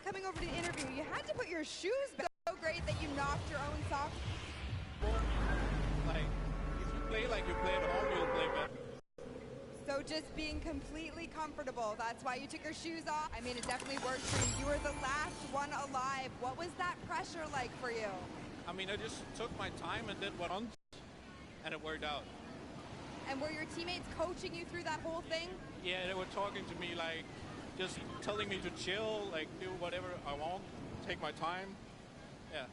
coming over to the interview, you had to put your shoes back. So great that you knocked your own sock. Like, if you play like you play at home, you'll play better. So just being completely comfortable, that's why you took your shoes off. I mean, it definitely worked for you. You were the last one alive. What was that pressure like for you? I mean, I just took my time and did what I wanted, and it worked out. And were your teammates coaching you through that whole thing? Yeah, they were talking to me, like, just telling me to chill, like, do whatever I want, take my time. Yeah.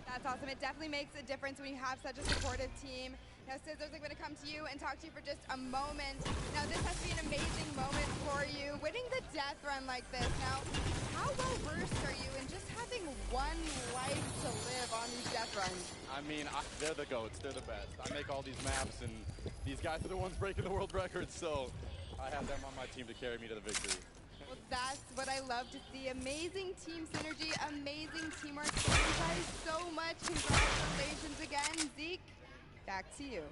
That's awesome. It definitely makes a difference when you have such a supportive team. Now, Scissors, I'm going to come to you and talk to you for just a moment. Now, this has to be an amazing moment for you, winning the death run like this. Now, how well-versed are you in just having one life to live on these death runs? I mean, they're the GOATs. They're the best. I make all these maps, and these guys are the ones breaking the world records, so I have them on my team to carry me to the victory. Well, that's what I love to see. Amazing team synergy, amazing teamwork. Thank you guys so much. Congratulations again. Zeke, back to you.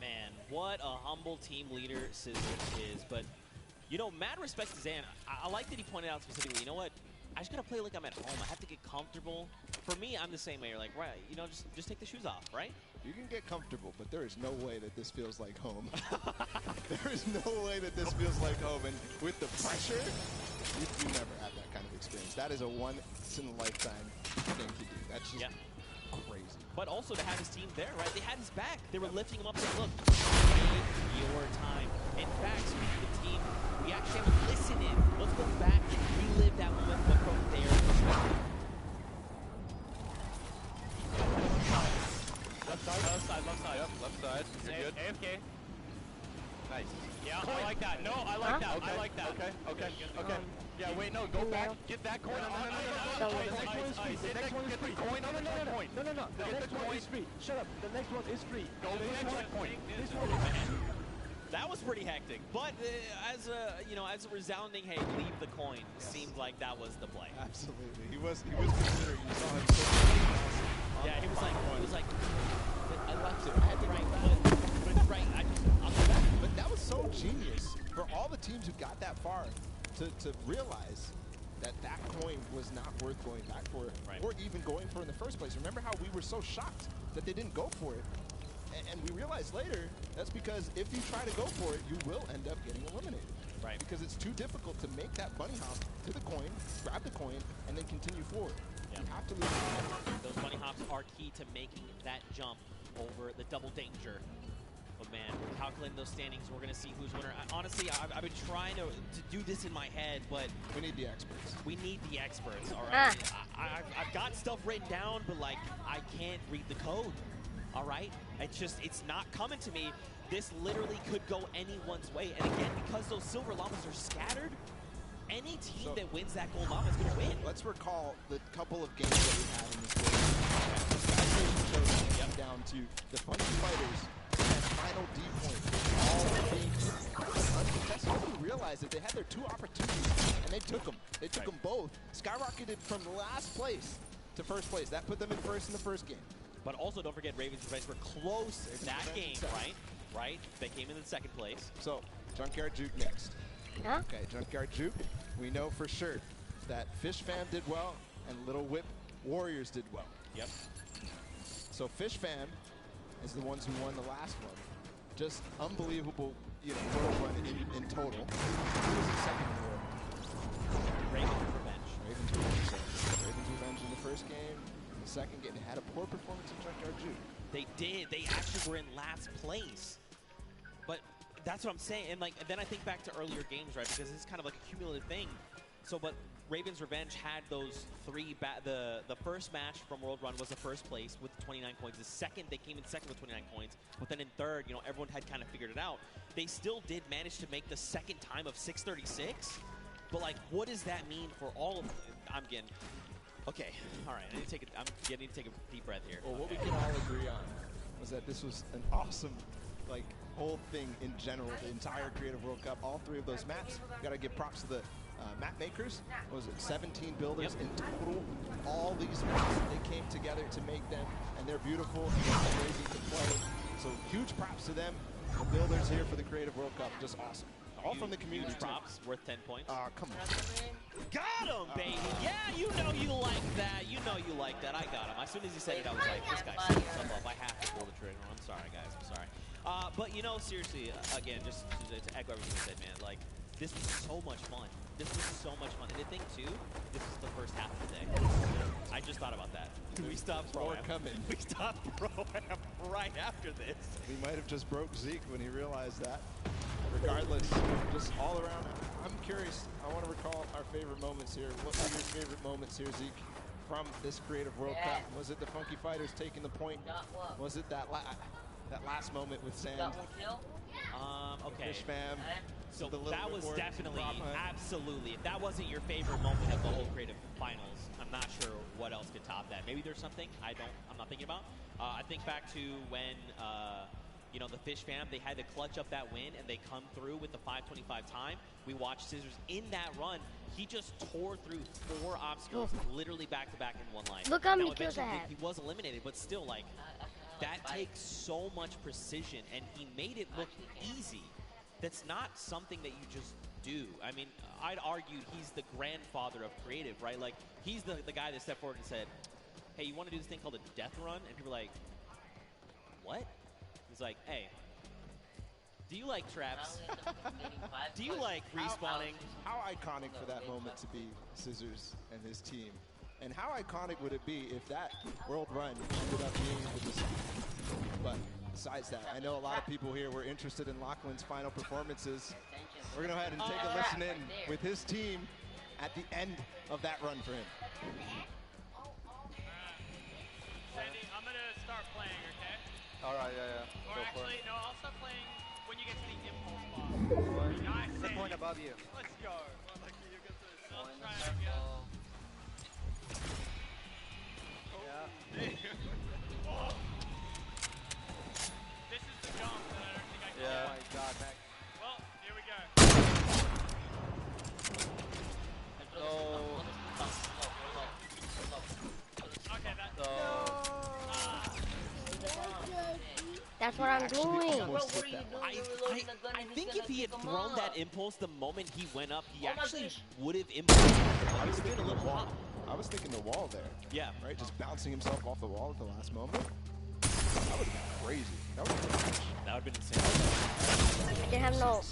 Man, what a humble team leader Scissors is. But, you know, mad respect to Zan. I like that he pointed out specifically, you know what? I just got to play like I'm at home. I have to get comfortable. For me, I'm the same way. You're like, right, you know, just take the shoes off, right? You can get comfortable, but there is no way that this feels like home. There is no way that this feels like home. And with the pressure, you never have that kind of experience. That is a once-in-a-lifetime thing to do. That's just crazy. But also to have his team there, right? They had his back. They were lifting him up saying, look, take your time. In fact, speaking of the team, we actually have a listen in. Let's go back and relive that moment from their perspective. Left side. Left side. Left side. Yep, left side. You're good. AFK. Nice. Yeah, I like that. No, I like that. Okay. I like that. Okay. Yeah, wait, no, go back. Get that coin. The next one is free. The next one is free. Coin on the point. No. The next one is free. Shut up. The next one is free. Go for the next point. This one is That was pretty hectic, but as a as a resounding hey, leave the coin, seemed like that was the play. Absolutely, he was considering. You saw him so awesome. Yeah, he was like, I left it. I had to but right, I'll go back. But that was so genius for all the teams who got that far to realize that that coin was not worth going back for, or even going for in the first place. Remember how we were so shocked that they didn't go for it? And we realized later, that's because if you try to go for it, you will end up getting eliminated. Right. Because it's too difficult to make that bunny hop to the coin, grab the coin, and then continue forward. Yeah. You have to lose. Those bunny hops are key to making that jump over the double danger. But man, we're calculating those standings. We're going to see who's winner. Honestly, I've been trying to do this in my head, but we need the experts. We need the experts, all right? I've got stuff written down, but like I can't read the code. All right, it's not coming to me. This literally could go anyone's way. And again, because those silver llamas are scattered, any team that wins that gold llama is going to win. Let's recall the couple of games that we had in this game. This guy's down to the Funky Fighters and final D point. All being uncontested. Nobody realized that they had their two opportunities, and they took them. They took them both. Skyrocketed from last place to first place. That put them in first in the first game. But also, don't forget, Ravens Revenge were close in that game, right? They came in second place. So, Junkyard Juke next. Huh? Okay, Junkyard Juke, we know for sure that Fish Fam did well and Little Whip Warriors did well. Yep. So Fish Fam is the ones who won the last one. Just unbelievable, world run in total. Who was the second in the world? Ravens Revenge. Ravens Revenge. So Ravens Revenge in the first game. In the second game, they had a poor performance in Junkyard Juke. They did. They actually were in last place. But that's what I'm saying. And then I think back to earlier games, right? Because it's kind of like a cumulative thing. So, but Ravens Revenge had those three. The first match from World Run was the first place with 29 coins. The second, they came in second with 29 coins. But then in third, everyone had kind of figured it out. They still did manage to make the second time of 636. But what does that mean for all of them? I'm getting. Okay, all right. I need to take a deep breath here. Well, what we can all agree on was that this was an awesome, whole thing in general. The entire Creative World Cup, all three of those maps. Got to give props to the map makers. What was it 17 builders in total? All these maps, they came together to make them, and they're beautiful and they're amazing to play. So huge props to them, the builders here for the Creative World Cup. Just awesome. All from the community. Props worth 10 points. Come on. Got him, baby. Yeah, you know you like that. You know you like that. I got him. As soon as he said it, I was like, this guy set himself up. I have to pull the trigger. I'm sorry, guys. I'm sorry. But, you know, seriously, again, just to echo everything you said, man, like, this was so much fun. This was so much fun. And the thing, too, this was the first half of the day. I just thought about that. We stopped Pro Am. We stopped Pro Am right after this. He might have just broke Zeke when he realized that. Regardless, just all around, I'm curious. I want to recall our favorite moments here. What were your favorite moments here, Zeke, from this Creative World Cup? Was it the Funky Fighters taking the point? Was it that last moment with Sand? Okay. Fish Fam. So that was definitely, absolutely. If that wasn't your favorite moment of the whole Creative Finals, I'm not sure what else could top that. Maybe there's something I'm not thinking about. I think back to when, you know, the Fish Fam, they had to clutch up that win, and they come through with the 5:25 time. We watched Scissors in that run. He just tore through 4 obstacles, literally back-to-back in one line. Look how many kills I have. He was eliminated, but still, like, that takes so much precision, and he made it look easy. That's not something that you just do. I mean, I'd argue he's the grandfather of creative, right? Like, he's the guy that stepped forward and said, hey, you want to do this thing called a death run? And people were like, what? He's like, hey, do you like traps? Do you like respawning? How iconic for that moment to be Scissors and his team. And how iconic would it be if that world run ended up being the decision? But besides that, I know a lot of people here were interested in Lachlan's final performances. We're going to go ahead and take a listen in with his team at the end of that run for him. Sandy, I'm going to start playing, okay? All right, yeah. Or actually, no, I'll start playing when you get to the impulse box. Nice, The point above you. Let's go. Let's try it again. Oh. This is the jump that I don't think I can. Yeah. Oh my god, Mac. Well, here we go. Okay, that's That's what I'm doing. I think if he had thrown that impulse the moment he went up, he actually would have impulsed. I was doing a little hop. I was thinking the wall there. Yeah. Right? Just bouncing himself off the wall at the last moment. That would have been crazy. That would have been insane. I didn't have no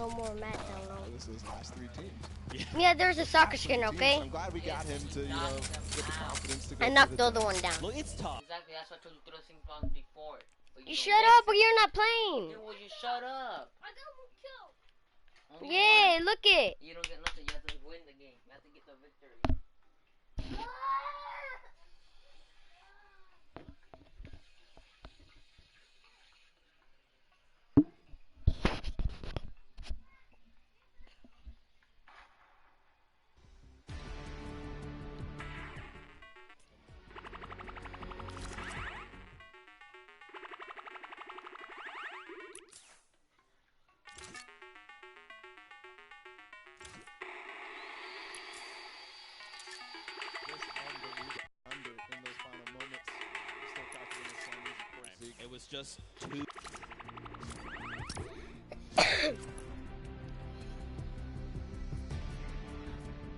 more match down low. This is last 3 teams. Yeah, there's a soccer skin, okay? I'm glad we got him to, you know, get the confidence to go. I knocked the other one down. Look, it's tough. Exactly, that's what I told you throw things bombs before. You shut up or you're not playing. Yeah, well, you shut up. I got 1 kill. Yeah, look it. You don't get nothing, you have to win the game. You have to get the victory. It was just 2.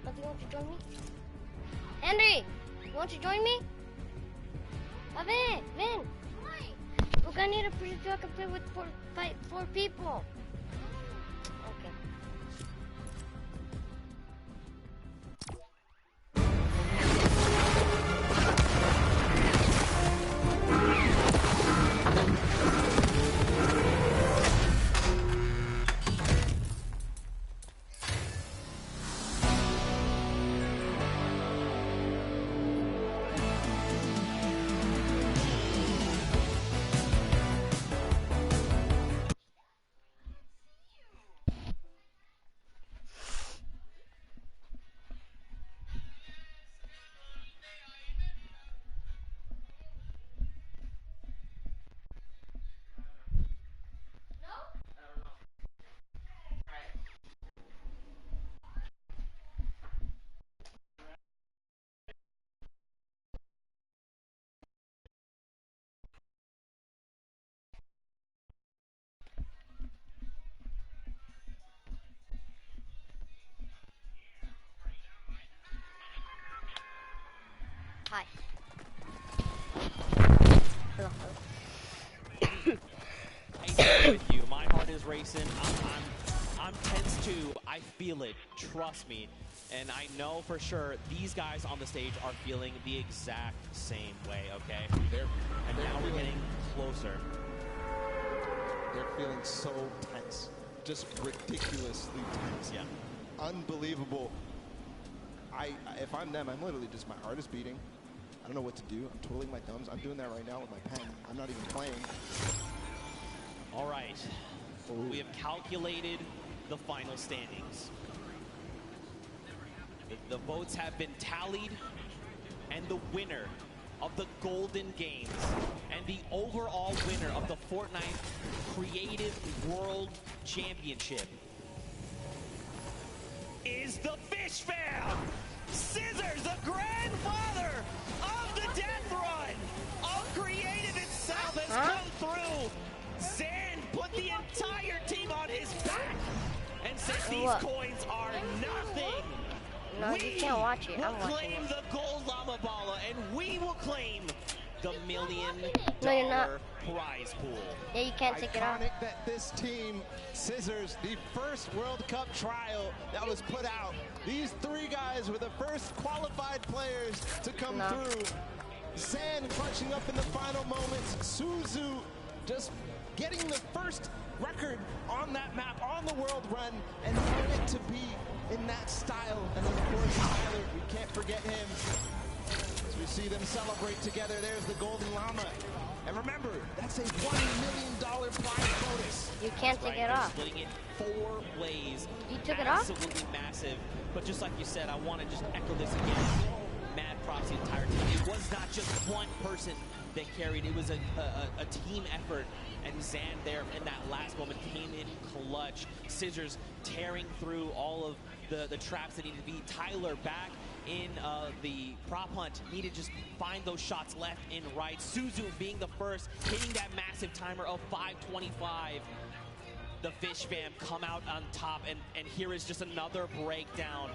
Buffy, won't you join me? Henry, won't you join me? Vin. Look, I need a pretty so I can play with 4 people. Okay. Hi. Hello. I stay with you. My heart is racing. I'm tense too. I feel it. Trust me. And I know for sure these guys on the stage are feeling the exact same way, okay? And now we're getting closer. They're feeling so tense. Just ridiculously tense. Yeah. Unbelievable. If I'm them, I'm literally just, my heart is beating. I don't know what to do. I'm twiddling my thumbs. I'm doing that right now with my pen. I'm not even playing. All right. We have calculated the final standings. The votes have been tallied, and the winner of the Golden Games and the overall winner of the Fortnite Creative World Championship is the Fish Fam! Scissors, the grandfather of the Death Run of Creative itself, has come through. Zan put the entire team on his back and said these coins are nothing. No, you can't watch it. I'm will watching claim it. the gold llama balla, and we will claim the $1 million No, you're not. prize pool. Yeah, you can't take it off. Iconic that this team, Scissors, the first World Cup trial that was put out. These three guys were the first qualified players to come through. Zan punching up in the final moments. Suzu just getting the first record on that map, on the world run, and for it to be in that style. And of course, Tyler, we can't forget him. As we see them celebrate together, there's the Golden Llama. And remember, that's a $1 million prize bonus. You can't take it off. Splitting it 4 ways. You took it off? Absolutely massive. But just like you said, I want to just echo this again. Mad props to the entire team. It was not just one person that carried. It was a team effort. And Zan there in that last moment came in clutch. Scissors tearing through all of the traps that needed to be. Tyler back in the prop hunt, needed to just find those shots left and right. Suzu being the first, hitting that massive timer of 5:25. The Fish Fam come out on top, and here is just another breakdown.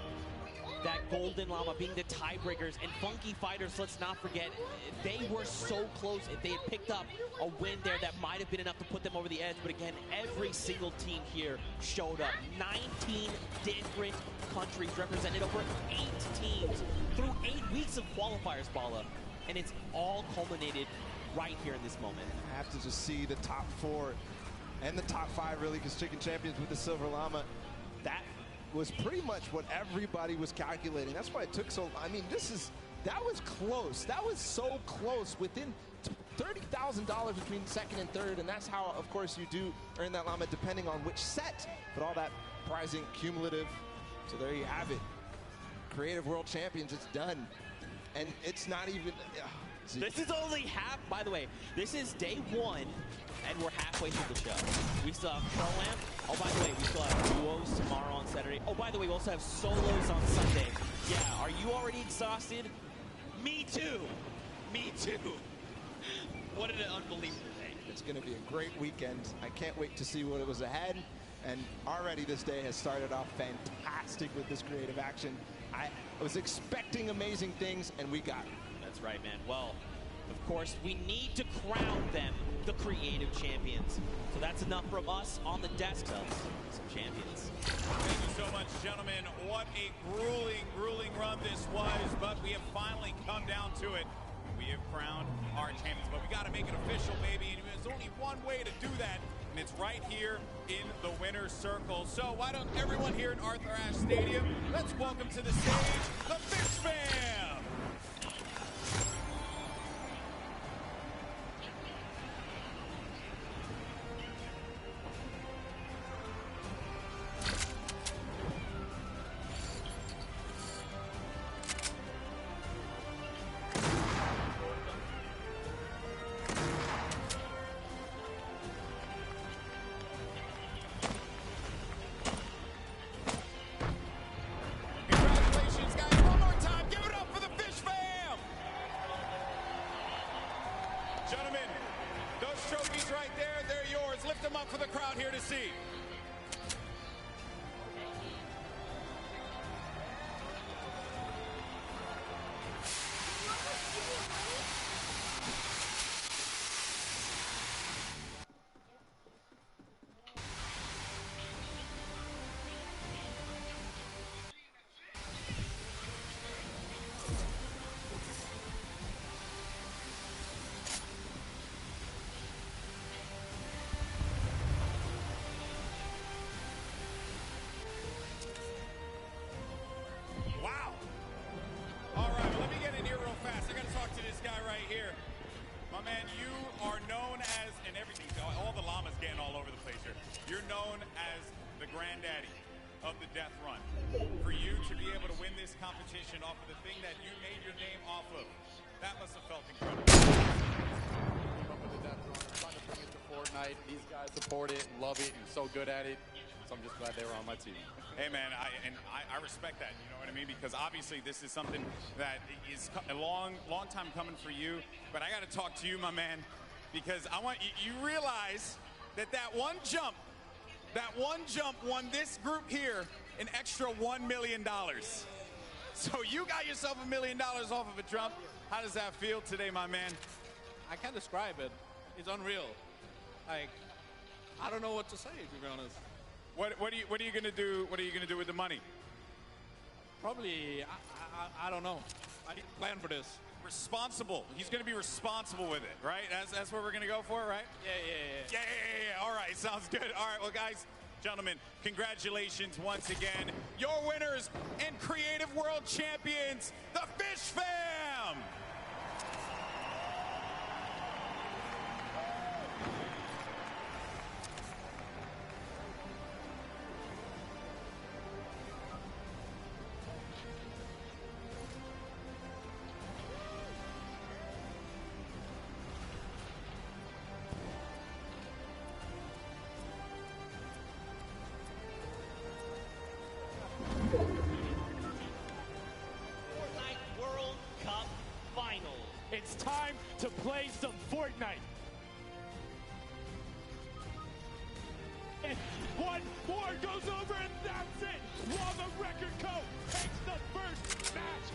That Golden Llama being the tiebreakers, and Funky Fighters, let's not forget, they were so close. If they had picked up a win there, that might have been enough to put them over the edge. But again, every single team here showed up. 19 different countries represented, over 8 teams through 8 weeks of qualifiers, Bala. And it's all culminated right here in this moment. I have to just see the top 4 and the top 5, really, because Chicken Champions with the Silver Llama. That was pretty much what everybody was calculating. That's why it took so, I mean, that was close. That was so close, within $30,000 between second and third, and that's how, of course, you do earn that llama depending on which set, but all that prizing cumulative. So there you have it. Creative World Champions, it's done. And it's not even, this is only half, by the way, this is day 1. And we're halfway through the show. We still have Pro-Am. Oh, by the way, we still have duos tomorrow on Saturday. Oh, by the way, we also have solos on Sunday. Yeah, are you already exhausted? Me too. Me too. What an unbelievable day. It's going to be a great weekend. I can't wait to see what was ahead. And already this day has started off fantastic with this creative action. I was expecting amazing things, and we got it. That's right, man. Well, of course, we need to crown them the creative champions. So that's enough from us on the desk. Some champions. Thank you so much, gentlemen. What a grueling, grueling run this was, but we have finally come down to it. We have crowned our champions, but we got to make it official, baby. And there's only one way to do that, and it's right here in the winner's circle. So why don't everyone here at Arthur Ashe Stadium, let's welcome to the stage the Fish Fam. Gentlemen, those trophies right there, they're yours. Lift them up for the crowd here to see. granddaddy of the death run. For you to be able to win this competition off of the thing that you made your name off of, that must have felt incredible. Keep up with the death run. I'm trying to bring it to Fortnite. These guys support it and love it and so good at it. So I'm just glad they were on my team. Hey man, I respect that, you know what I mean? Because obviously this is something that is a long time coming for you. But I got to talk to you, my man, because I want you realize that one jump won this group here an extra $1 million. So you got yourself $1 million off of a jump. How does that feel today, my man? I can't describe it. It's unreal. Like, I don't know what to say, to be honest. What are you gonna do? What are you gonna do with the money? Probably, I don't know. I didn't plan for this. Responsible. He's gonna be responsible with it, right? That's what we're gonna go for, right? Yeah. Yeah. All right, sounds good. All right, well, guys, gentlemen, congratulations once again. Your winners and Creative World Champions, the Fish Fam. Fortnite World Cup Finals. It's time to play some Fortnite. And one more goes over and that's it. While the record coat takes the first match.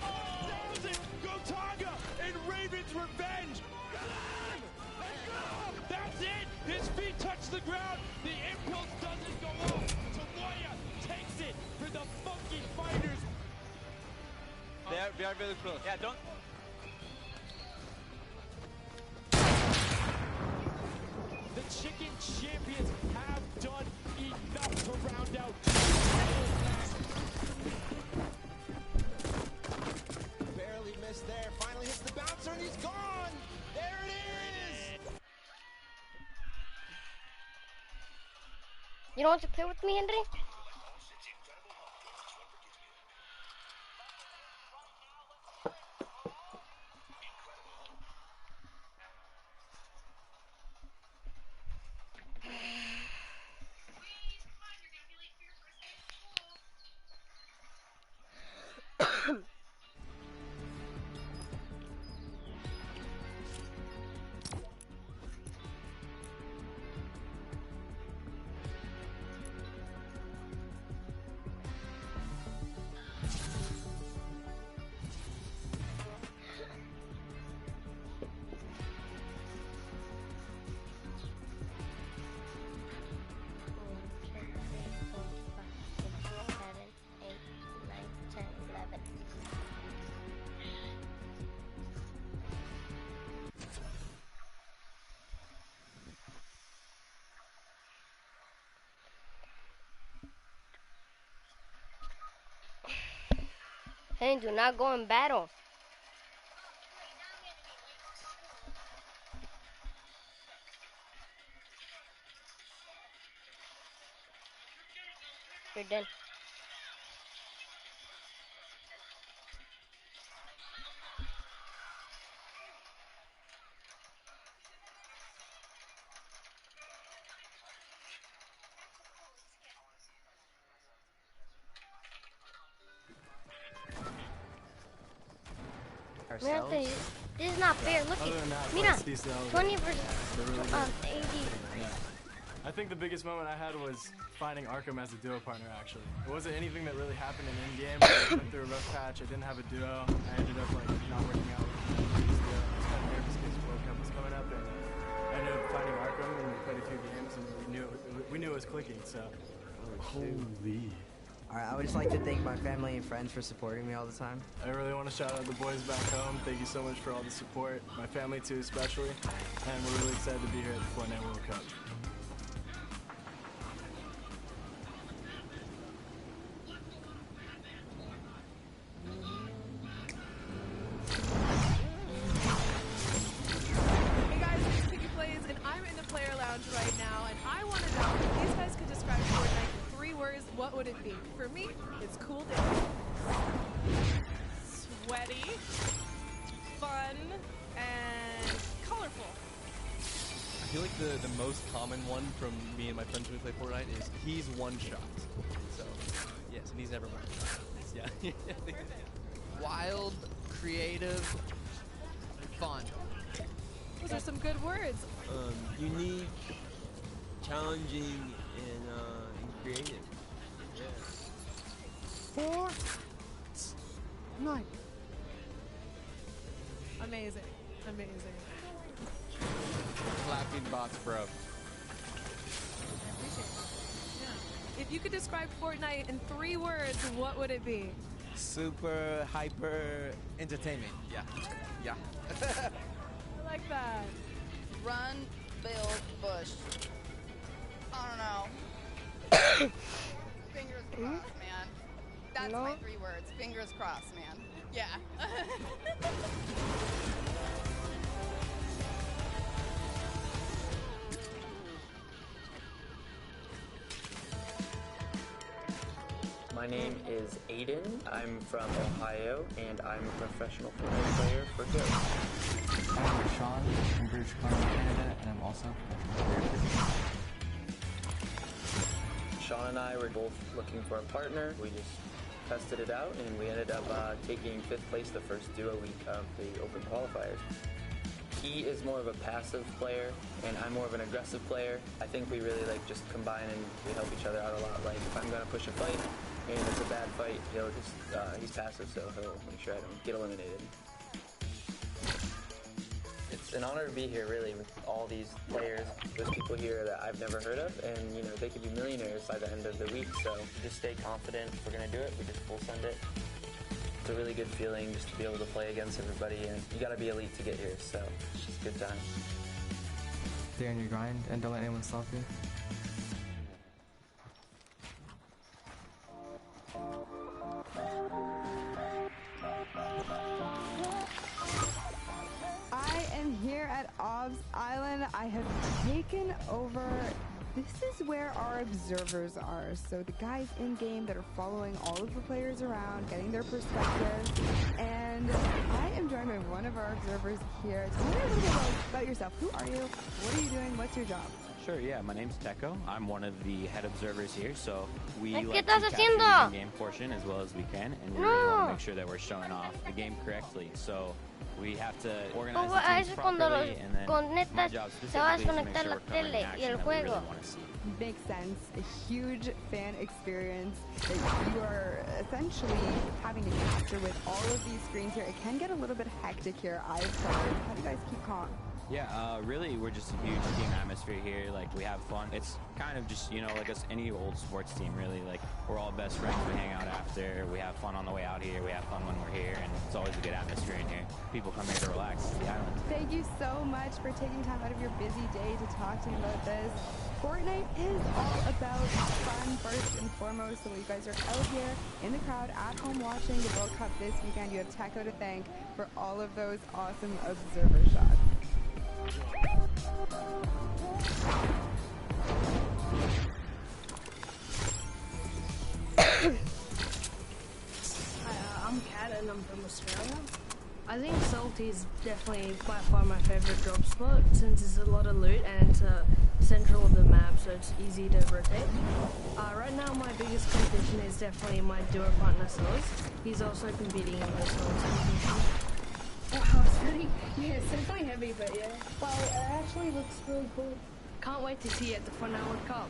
1,000 Gotaga and Raven's Revenge. Come on! Let's go! That's it! His feet touch the ground. The impulse doesn't go off. Tomoya takes it for the Funky Fighters. They are very close. Yeah, don't. The Chicken Champions have done enough to round out. Barely missed there. Finally hits the bouncer and he's gone. There it is. You don't want to play with me, Henry? Hey, do not go in battle. You're done. Mira, this is not fair. Look at Mira, 20 versus 80. I think the biggest moment I had was finding Arkham as a duo partner, actually. It wasn't anything that really happened in-game. I went through a rough patch. I didn't have a duo. I ended up not working out with this duo. I was kind of nervous because World Cup was coming up, and I ended up finding Arkham, and we played a few games, and we knew it was clicking, so. Holy. Alright, I would just like to thank my family and friends for supporting me all the time. I really want to shout out the boys back home. Thank you so much for all the support. My family too, especially. And we're really excited to be here at the Fortnite World Cup. Hey guys, it's Sticky Plays, and I'm in the player lounge right now, and I want to know funny, fun, and colorful. I feel like the most common one from me and my friends when we play Fortnite is he's one shot. So, yes, and he's never one shot. Yeah. Wild, creative, fun. Those are some good words. Unique, challenging, and creative. Yeah. Fortnite. Amazing. Amazing. Clapping bots, bro. I appreciate it. Yeah. If you could describe Fortnite in 3 words, what would it be? Super hyper entertainment. Yeah. Yeah. I like that. Run, build, push. I don't know. Fingers crossed, man. That's my 3 words. Fingers crossed, man. Yeah. My name is Aiden. I'm from Ohio, and I'm a professional football player for Go. I'm Sean from British Columbia, Canada, and I'm also a professional player. Sean and I were both looking for a partner. We just tested it out, and we ended up taking 5th place the first duo week of the Open Qualifiers. He is more of a passive player, and I'm more of an aggressive player. I think we really just combine and we help each other out a lot. Like if I'm gonna push a fight and it's a bad fight, he'll just he's passive, so he'll make sure I don't get eliminated. It's an honor to be here, really, with all these players. There's people here that I've never heard of, and they could be millionaires by the end of the week. So just stay confident. If we're gonna do it, we just full send it. It's a really good feeling just to be able to play against everybody, and you gotta be elite to get here, so it's just a good time. Stay on your grind and don't let anyone stop you. I am here at Obs Island. I have taken over. This is where our observers are. So the guys in game that are following all of the players around, getting their perspectives. And I am joined by one of our observers here. Tell me a little bit about yourself. Who are you? What are you doing? What's your job? Sure, yeah, my name's Teco. I'm one of the head observers here, so we ¿Qué like to estás capture haciendo? the game portion as well as we can, and we really want to make sure that we're showing off the game correctly. So we have to organize ¿Cómo the teams haces cuando los properly, and then my conectas, job te vas a specifically is to make conectar sure la we're covering tele y action el that we really juego? want to see. Makes sense. A huge fan experience that you are essentially having to capture with all of these screens here. It can get a little bit hectic here, I've heard. How do you guys keep calm? Yeah, really, we're just a huge team atmosphere here. Like, we have fun. It's kind of just, like any old sports team, really. Like, we're all best friends. We hang out after. We have fun on the way out here. We have fun when we're here, and it's always a good atmosphere in here. People come here to relax. It's the island. Thank you so much for taking time out of your busy day to talk to me about this. Fortnite is all about fun first and foremost. So while you guys are out here in the crowd at home watching the World Cup this weekend, you have Teco to thank for all of those awesome observer shots. I'm Kat and I'm from Australia. I think Salty is definitely by far my favourite drop spot since there's a lot of loot and it's central of the map, so it's easy to rotate. Right now my biggest competition is definitely my duo partner Soz. He's also competing in the Soz competition. Wow, it's pretty, yeah, it's definitely heavy, but yeah. Wow, it actually looks really cool. Can't wait to see you at the Fortnite World Cup.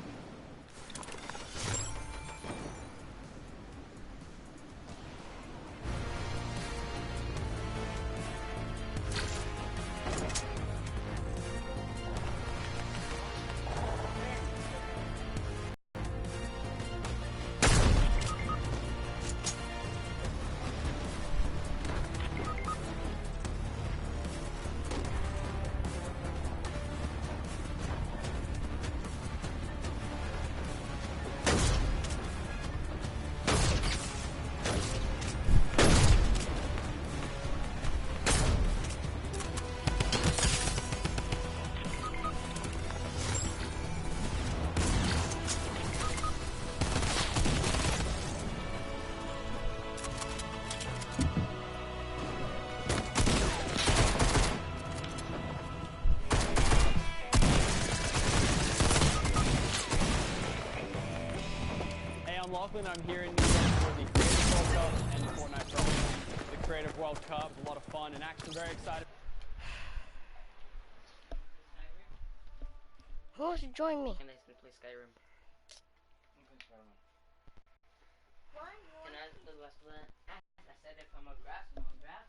here in New York for the Creative World Cup and the Fortnite Pro. The Creative World Cup, a lot of fun and action. Very excited. Who wants to join me? Can I still play Skyrim? Can I do the rest of that? I said if I'm a grass, I'm a grass.